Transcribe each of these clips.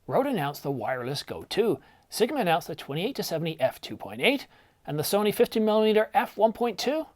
Rode announced the wireless Go 2, Sigma announced the 28-70 f2.8, and the Sony 50mm f1.2?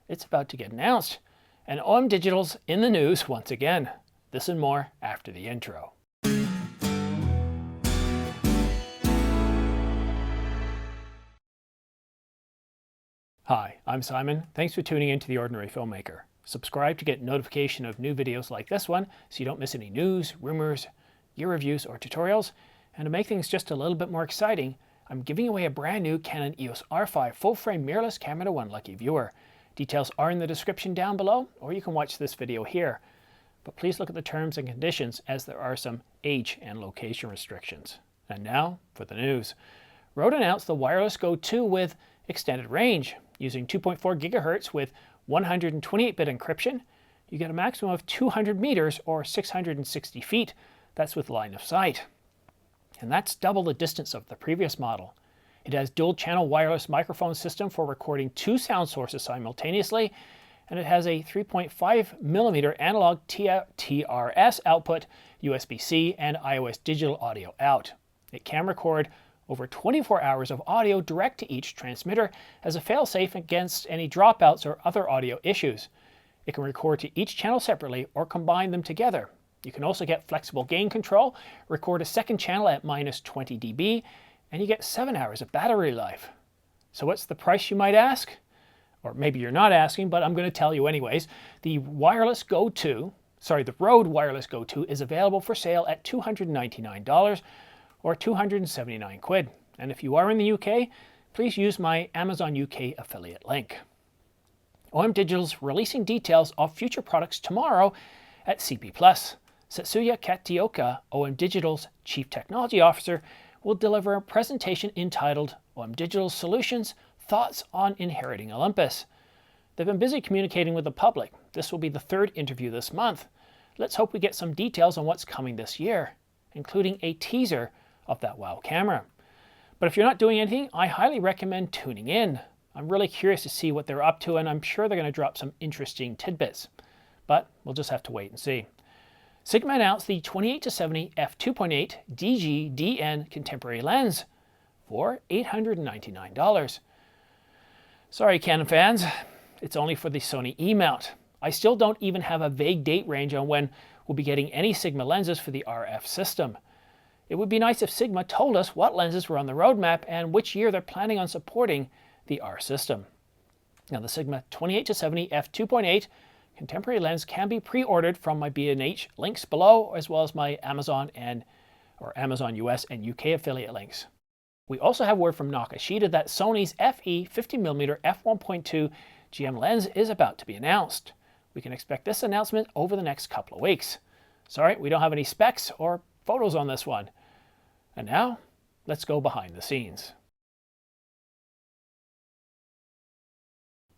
It's about to get announced. And OM Digital's in the news once again. This and more after the intro. Hi, I'm Simon. Thanks for tuning in to The Ordinary Filmmaker. Subscribe to get notification of new videos like this one so you don't miss any news, rumors, gear reviews, or tutorials. And to make things just a little bit more exciting, I'm giving away a brand new Canon EOS R5 full-frame mirrorless camera to one lucky viewer. Details are in the description down below, or you can watch this video here. But please look at the terms and conditions, as there are some age and location restrictions. And now for the news. Rode announced the wireless Go 2 with extended range. Using 2.4 gigahertz with 128-bit encryption, you get a maximum of 200 meters or 660 feet. That's with line of sight. And that's double the distance of the previous model. It has dual-channel wireless microphone system for recording two sound sources simultaneously, and it has a 3.5mm analog TRS output, USB-C, and iOS digital audio out. It can record over 24 hours of audio direct to each transmitter as a failsafe against any dropouts or other audio issues. It can record to each channel separately or combine them together. You can also get flexible gain control, record a second channel at -20 dB, and you get 7 hours of battery life. So what's the price, you might ask? Or maybe you're not asking, but I'm going to tell you anyways. The Rode wireless Go 2 is available for sale at $299 or 279 quid. And if you are in the UK, please use my Amazon UK affiliate link. OM Digital's releasing details of future products tomorrow at CP+. Setsuya Katioka, OM Digital's Chief Technology Officer, will deliver a presentation entitled OM Digital Solutions, Thoughts on Inheriting Olympus. They've been busy communicating with the public. This will be the third interview this month. Let's hope we get some details on what's coming this year, including a teaser of that WOW camera. But if you're not doing anything, I highly recommend tuning in. I'm really curious to see what they're up to, and I'm sure they're going to drop some interesting tidbits. But we'll just have to wait and see. Sigma announced the 28-70 f2.8 DG-DN contemporary lens for $899. Sorry, Canon fans, it's only for the Sony E-mount. I still don't even have a vague date range on when we'll be getting any Sigma lenses for the RF system. It would be nice if Sigma told us what lenses were on the roadmap and which year they're planning on supporting the R system. Now, the Sigma 28-70 f2.8 contemporary lens can be pre-ordered from my B&H links below, as well as my Amazon US and UK affiliate links. We also have word from Nakashita that Sony's FE 50mm f1.2 GM lens is about to be announced. We can expect this announcement over the next couple of weeks. Sorry, we don't have any specs or photos on this one. And now, let's go behind the scenes.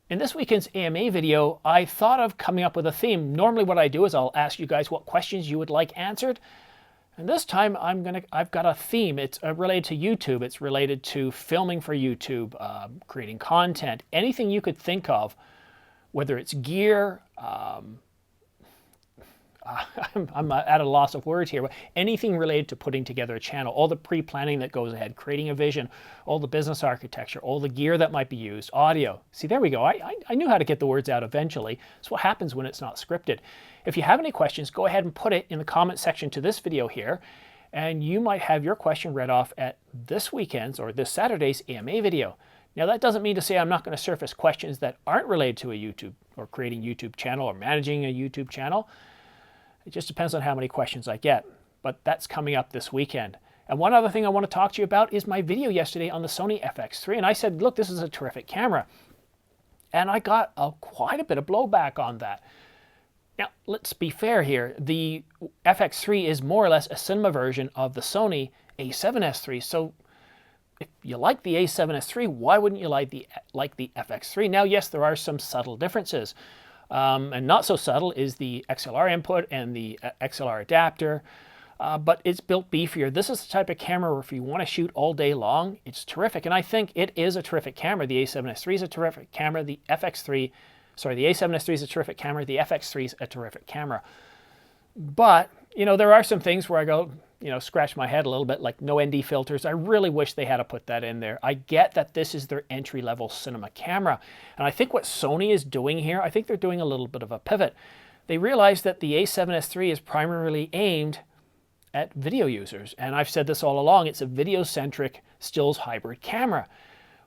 In this weekend's AMA video, I thought of coming up with a theme. Normally what I do is I'll ask you guys what questions you would like answered. And this time I've got a theme. It's related to YouTube. It's related to filming for YouTube, creating content, anything you could think of, whether it's gear, I'm at a loss of words here, but anything related to putting together a channel, all the pre-planning that goes ahead, creating a vision, all the business architecture, all the gear that might be used, audio. See, there we go. I knew how to get the words out eventually. It's what happens when it's not scripted. If you have any questions, go ahead and put it in the comment section to this video here, and you might have your question read off at this weekend's or this Saturday's AMA video. Now, that doesn't mean to say I'm not going to surface questions that aren't related to a YouTube or creating a YouTube channel or managing a YouTube channel. It just depends on how many questions I get, but that's coming up this weekend. And one other thing I want to talk to you about is my video yesterday on the Sony FX3, and I said, look, this is a terrific camera. And I got quite a bit of blowback on that. Now, let's be fair here. The FX3 is more or less a cinema version of the Sony A7S III, so if you like the A7S III, why wouldn't you like the FX3? Now, yes, there are some subtle differences. And not so subtle is the XLR input and the XLR adapter, but it's built beefier. This is the type of camera where if you want to shoot all day long, it's terrific. And I think it is a terrific camera. The A7S III is a terrific camera. The A7S III is a terrific camera. The FX3 is a terrific camera. But, you know, there are some things where I go, scratch my head a little bit, like no ND filters. I really wish they had to put that in there. I get that this is their entry-level cinema camera. And I think what Sony is doing here, I think they're doing a little bit of a pivot. They realize that the a7S III is primarily aimed at video users. And I've said this all along, it's a video-centric stills hybrid camera.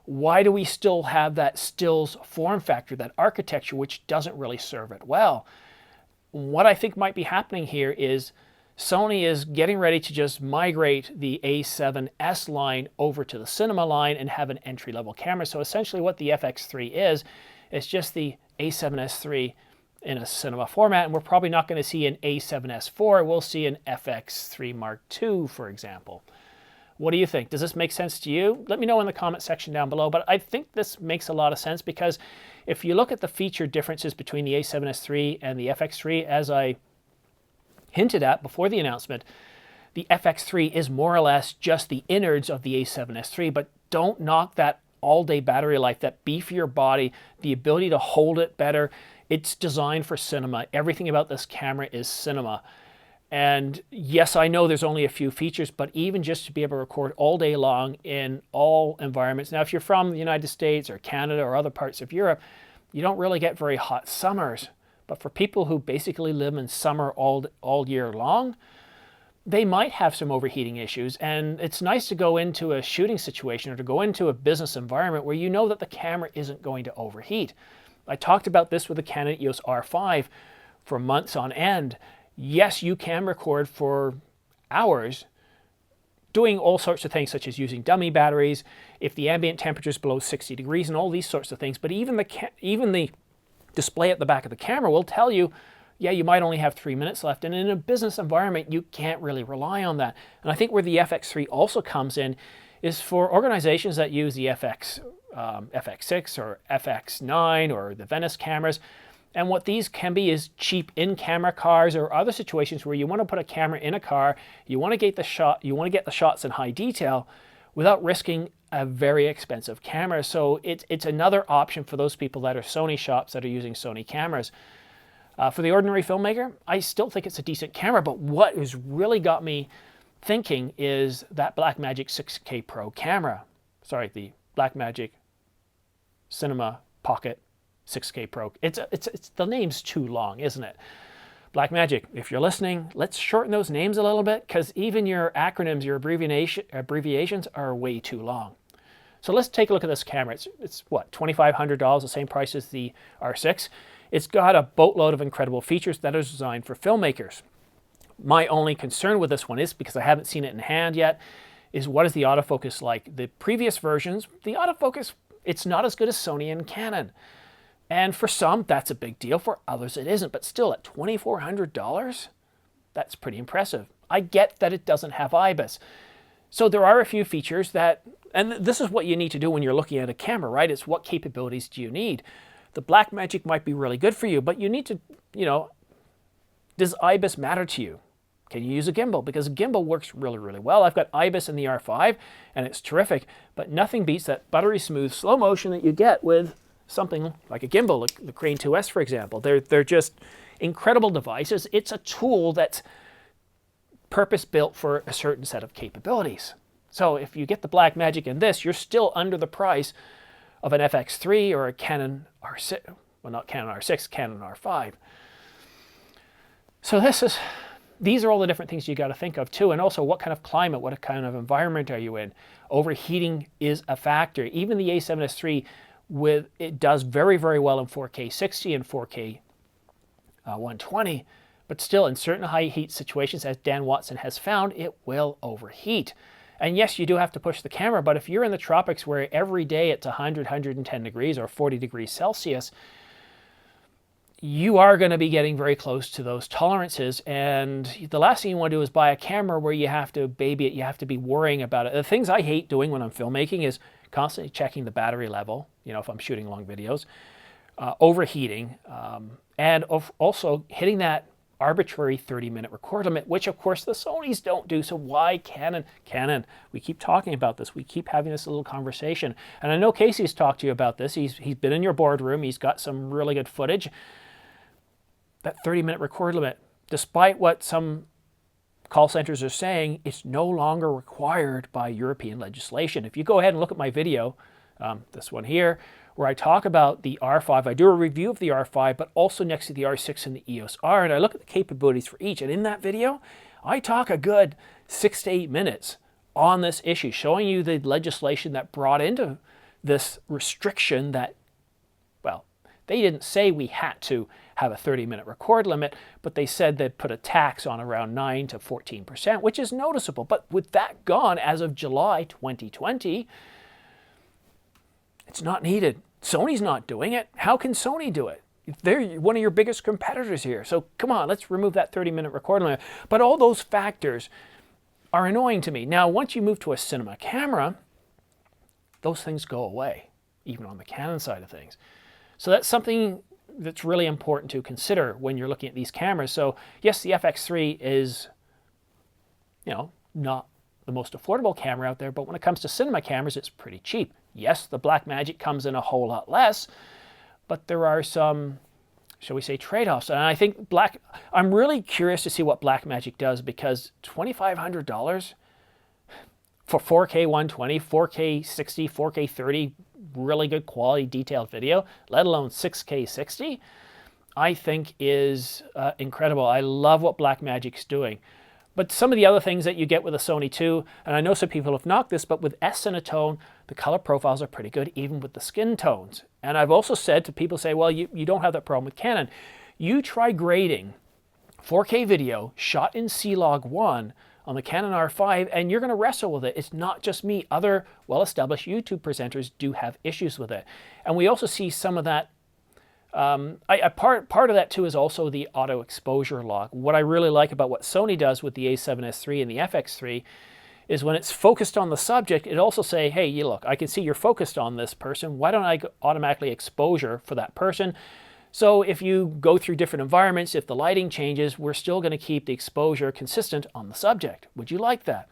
Why do we still have that stills form factor, that architecture, which doesn't really serve it well? What I think might be happening here is Sony is getting ready to just migrate the A7S line over to the cinema line and have an entry-level camera. So essentially what the FX3 is, it's just the A7S III in a cinema format, and we're probably not going to see an A7S IV. We'll see an FX3 Mark II, for example. What do you think? Does this make sense to you? Let me know in the comment section down below, but I think this makes a lot of sense because if you look at the feature differences between the A7S III and the FX3, as I hinted at before the announcement, the FX3 is more or less just the innards of the A7S III, but don't knock that all-day battery life, that beefier body, the ability to hold it better. It's designed for cinema. Everything about this camera is cinema. And yes, I know there's only a few features, but even just to be able to record all day long in all environments. Now, if you're from the United States or Canada or other parts of Europe, you don't really get very hot summers. But for people who basically live in summer all year long, they might have some overheating issues. And it's nice to go into a shooting situation or to go into a business environment where you know that the camera isn't going to overheat. I talked about this with the Canon EOS R5 for months on end. Yes, you can record for hours doing all sorts of things, such as using dummy batteries, if the ambient temperature is below 60 degrees and all these sorts of things. But even the display at the back of the camera will tell you, yeah, you might only have 3 minutes left. And in a business environment, you can't really rely on that. And I think where the FX3 also comes in is for organizations that use the FX6 or FX9 or the Venice cameras. And what these can be is cheap in-camera cars or other situations where you want to put a camera in a car, you want to get the shots in high detail without risking a very expensive camera. So it's another option for those people that are Sony shops that are using Sony cameras. For the ordinary filmmaker, I still think it's a decent camera, but what has really got me thinking is that Blackmagic 6K Pro camera. Sorry, the Blackmagic Cinema Pocket 6K Pro. It's the name's too long, isn't it? Blackmagic, if you're listening, let's shorten those names a little bit because even your acronyms, your abbreviations are way too long. So let's take a look at this camera. It's what, $2,500, the same price as the R6. It's got a boatload of incredible features that are designed for filmmakers. My only concern with this one is, because I haven't seen it in hand yet, is what is the autofocus like? The previous versions, the autofocus, it's not as good as Sony and Canon. And for some, that's a big deal. For others, it isn't. But still, at $2,400, that's pretty impressive. I get that it doesn't have IBIS. So there are a few features that, and this is what you need to do when you're looking at a camera, right? It's what capabilities do you need? The Blackmagic might be really good for you, but you need to, does IBIS matter to you? Can you use a gimbal? Because a gimbal works really, really well. I've got IBIS in the R5, and it's terrific, but nothing beats that buttery smooth slow motion that you get with something like a gimbal, like the Crane 2S, for example. They're just incredible devices. It's a tool that's purpose-built for a certain set of capabilities. So if you get the Blackmagic in this, you're still under the price of an FX3 or a Canon R6, well, not Canon R6, Canon R5. So these are all the different things you got to think of too, and also what kind of climate, what kind of environment are you in? Overheating is a factor. Even the A7S III, it does very, very well in 4K 60 and 4K 120, but still in certain high heat situations, as Dan Watson has found, it will overheat. And yes, you do have to push the camera, but if you're in the tropics where every day it's 100, 110 degrees or 40 degrees Celsius, you are going to be getting very close to those tolerances. And the last thing you want to do is buy a camera where you have to baby it, you have to be worrying about it. The things I hate doing when I'm filmmaking is constantly checking the battery level, if I'm shooting long videos, overheating, and also hitting that arbitrary 30-minute record limit, which of course the Sonys don't do. So why Canon? We keep talking about this. We keep having this little conversation. And I know Casey's talked to you about this. He's been in your boardroom. He's got some really good footage. That 30-minute record limit, despite what some call centers are saying it's no longer required by European legislation. If you go ahead and look at my video, this one here, where I talk about the R5, I do a review of the R5, but also next to the R6 and the EOS R, and I look at the capabilities for each. And in that video, I talk a good 6 to 8 minutes on this issue, showing you the legislation that brought into this restriction that, well, they didn't say we had to have a 30-minute record limit, but they said they'd put a tax on around 9 to 14%, which is noticeable. But with that gone as of July 2020, it's not needed. Sony's not doing it. How can Sony do it? They're one of your biggest competitors here. So come on, let's remove that 30-minute record limit. But all those factors are annoying to me. Now, once you move to a cinema camera, those things go away, even on the Canon side of things. So that's something that's really important to consider when you're looking at these cameras. So yes, the FX3 is, not the most affordable camera out there, but when it comes to cinema cameras, it's pretty cheap. Yes, the Blackmagic comes in a whole lot less, but there are some, shall we say, trade-offs. And I think I'm really curious to see what Blackmagic does, because $2,500 for 4K 120, 4K 60, 4K 30, really good quality detailed video, let alone 6K 60, I think is incredible. I love what Blackmagic's doing. But some of the other things that you get with a Sony too, and I know some people have knocked this, but with S-Cinetone, the color profiles are pretty good, even with the skin tones. And I've also said to people, say, well, you don't have that problem with Canon. You try grading 4K video shot in C-Log 1 on the Canon R5, and you're going to wrestle with it. It's not just me. Other well-established YouTube presenters do have issues with it. And we also see some of that. Part of that too is also the auto exposure log. What I really like about what Sony does with the A7S III and the FX3 is when it's focused on the subject, it also say, hey, you look, I can see you're focused on this person. Why don't I automatically exposure for that person? So if you go through different environments, if the lighting changes, we're still going to keep the exposure consistent on the subject. Would you like that?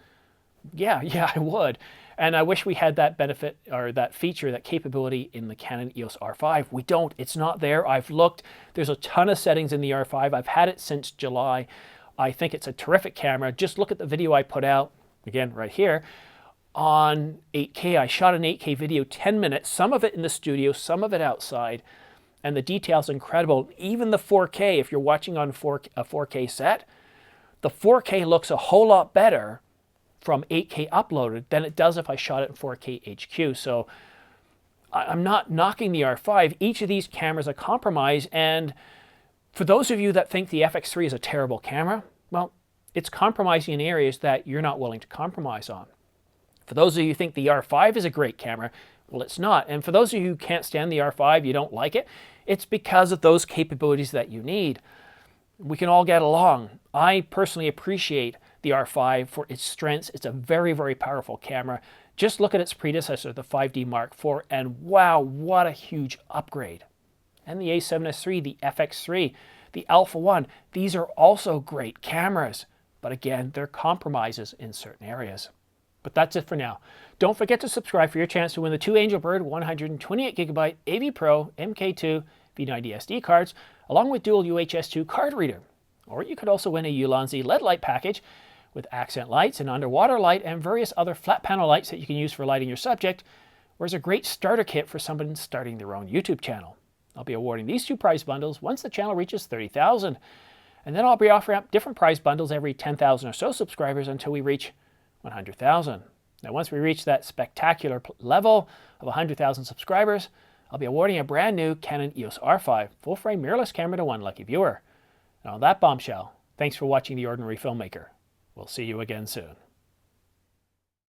Yeah, I would. And I wish we had that benefit, or that feature, that capability in the Canon EOS R5. We don't. It's not there. I've looked. There's a ton of settings in the R5. I've had it since July. I think it's a terrific camera. Just look at the video I put out, again, right here, on 8K. I shot an 8K video, 10 minutes, some of it in the studio, some of it outside, and the detail's incredible. Even the 4K, if you're watching on a 4K set, the 4K looks a whole lot better from 8K uploaded than it does if I shot it in 4K HQ. So I'm not knocking the R5. Each of these cameras a compromise, and for those of you that think the FX3 is a terrible camera, well, it's compromising in areas that you're not willing to compromise on. For those of you who think the R5 is a great camera, well, it's not. And for those of you who can't stand the R5, you don't like it, it's because of those capabilities that you need. We can all get along. I personally appreciate the R5 for its strengths. It's a very, very powerful camera. Just look at its predecessor, the 5D Mark IV, and wow, what a huge upgrade. And the A7S III, the FX3, the Alpha 1, these are also great cameras. But again, they're compromises in certain areas. But that's it for now. Don't forget to subscribe for your chance to win the two Angelbird 128GB AV Pro MK2 V90 SD cards, along with dual UHS-2 card reader. Or you could also win a Ulanzi LED light package with accent lights and underwater light and various other flat panel lights that you can use for lighting your subject, or as a great starter kit for someone starting their own YouTube channel. I'll be awarding these two prize bundles once the channel reaches 30,000. And then I'll be offering up different prize bundles every 10,000 or so subscribers until we reach 100,000. Now, once we reach that spectacular level of 100,000 subscribers, I'll be awarding a brand new Canon EOS R5 full-frame mirrorless camera to one lucky viewer. And on that bombshell, thanks for watching The Ordinary Filmmaker. We'll see you again soon.